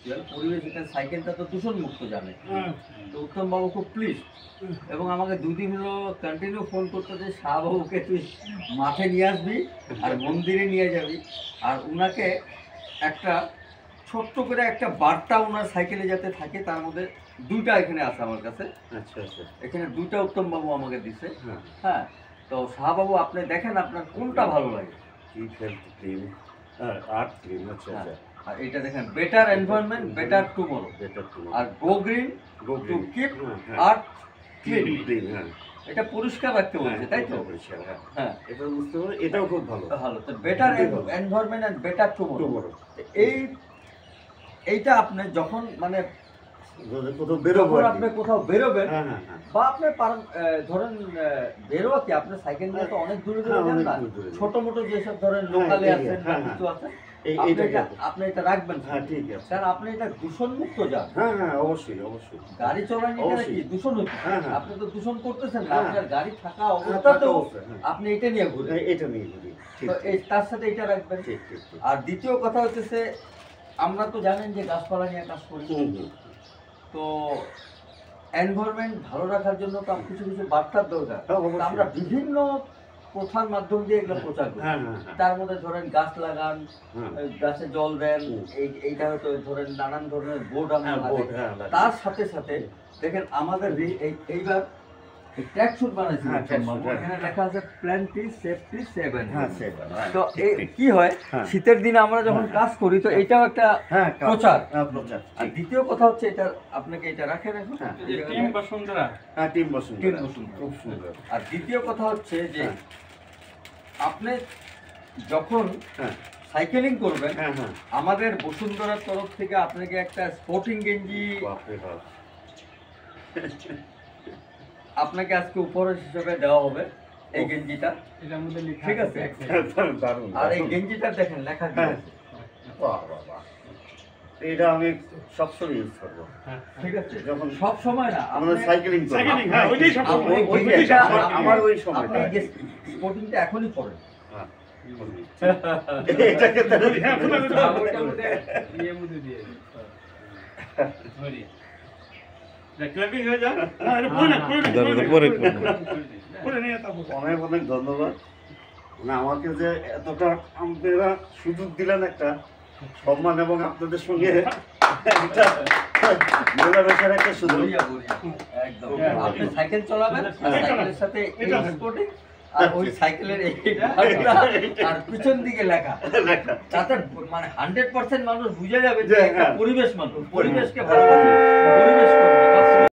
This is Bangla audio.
অ্যাকচুয়াল পরিবেশ, এখানে সাইকেলটা তো দূষণ মুক্ত জানে। তো উত্তম বাবু খুব প্লিজ, এবং আমাকে 2 দিন হলো কন্টিনিউ ফোন করতে যে শাহবাবুকে তুই মাঠে নিয়ে আসবি আর মন্দিরে নিয়ে যাবি, আর উনাকে একটা ছোট্ট করে একটা বার্তা ওনার সাইকেলে যাতে থাকে, তার মধ্যে 2টা এখানে আছে আমার কাছে। আচ্ছা আচ্ছা, এখানে 2টা উত্তম বাবু আমাকে দিছে। হ্যাঁ, তো শাহবাবু আপনি দেখেন আপনার কোনটা ভালো লাগে। আর্ট ক্রিম, আচ্ছা আচ্ছা। আর এটা দেখেন better environment better tomorrow, better to আর go green to keep earth clean. হ্যাঁ, এটা পরিষ্কার রাখতে বলছে, তাই তো? পরিষ্কার, হ্যাঁ হ্যাঁ, এটা বুঝতে পারো, এটাও খুব ভালো। ভালো। তো better environment and better tomorrow, এইটা আপনি যখন মানে কোথাও বেরোবো, আপনি কোথাও বেরোবেন, হ্যাঁ হ্যাঁ, বা আপনি ধরেন বেরোয়া কি আপনি সাইকেল নিয়ে তো অনেক দূরে দূরে যান না, ছোট মোটো যেসব ধরেন লোকালে আছেন বা কিছু আছে, আপনি এটা রাখবেন। হ্যাঁ ঠিক আছে, কারণ আপনি এটা দূষণ মুক্ত যান। হ্যাঁ হ্যাঁ, অবশ্যই অবশ্যই। গাড়ি চলানো কি দূষণ হচ্ছে? হ্যাঁ, হ্যাঁ। আপনি তো দূষণ করতেছেন না, আপনার গাড়ি থাকা অবস্থাতেও আপনি এটা নিয়ে ঘুরেন। এটা নিয়ে ঘুরি, তো তার সাথে এটা রাখবেন। ঠিক ঠিক। আর দ্বিতীয় কথা হচ্ছে, আমরা তো জানেন যে গাছপালা নিয়ে কাজ করি, তো এনভায়রনমেন্ট ভালো রাখার জন্য তো কিছু কিছু বার্তার দরকার। আমরা বিভিন্ন প্রথার মাধ্যম দিয়ে এগুলো প্রচার করি। তার মধ্যে ধরেন গাছ লাগান, গাছে জল দেন, এইটা হয়তো ধরেন নানান ধরনের বোর্ড আমরা লাগাই। তার সাথে সাথে দেখেন আমাদের এইবার ট্র্যাক শুট বানাইছি, এখানে লেখা আছে প্ল্যান্টি সেফটি সেভেন। তো কি হয়, শীতের দিনে আমরা যখন কাজ করি তো এটাও একটা প্রচার। আর দ্বিতীয় কথা হচ্ছে, এটা আপনাকে এটা রাখেন এখন, টিম বসুন্ধরা, হ্যাঁ টিম বসুন্ধরা, খুব সুন্দর। আর দ্বিতীয় কথা হচ্ছে যে আপনি যখন সাইকেলিং করবেন, আমাদের বসুন্ধরার তরফ থেকে আপনাকে একটা স্পোর্টিং গেঞ্জি আপনাকে আজকে উপহার হিসেবে দেওয়া হবে। এই গেঞ্জিটা, ঠিক আছে? আর এই গেঞ্জিটা দেখেন লেখা কি আছে। এটা আমি সবসময় ইউজ করবো, ঠিক আছে? যখন সব সময় না, আমরা সাইকেলিং করি, হ্যাঁ ওইটাই সব আমার ওই সময় স্পোর্টিংটা এখনই পড়েন। এটাকে অনেক অনেক ধন্যবাদ। মানে আমাকে যে এতটা আপনারা সুযোগ দিলেন, একটা সম্মান, এবং আপনাদের সঙ্গে একটা মেলামেশার একটা সুযোগ। একদম আপনি সাইকেল চালাবেন, সাইকেলের সাথে এই স্পোর্টিং আর ওই সাইকেলের আর পিছন দিকে লেখা, তাতে মানে 100% মানুষ বুঝে যাবে যে একটা পরিবেশ মানুষ, পরিবেশকে ভালোবাসে।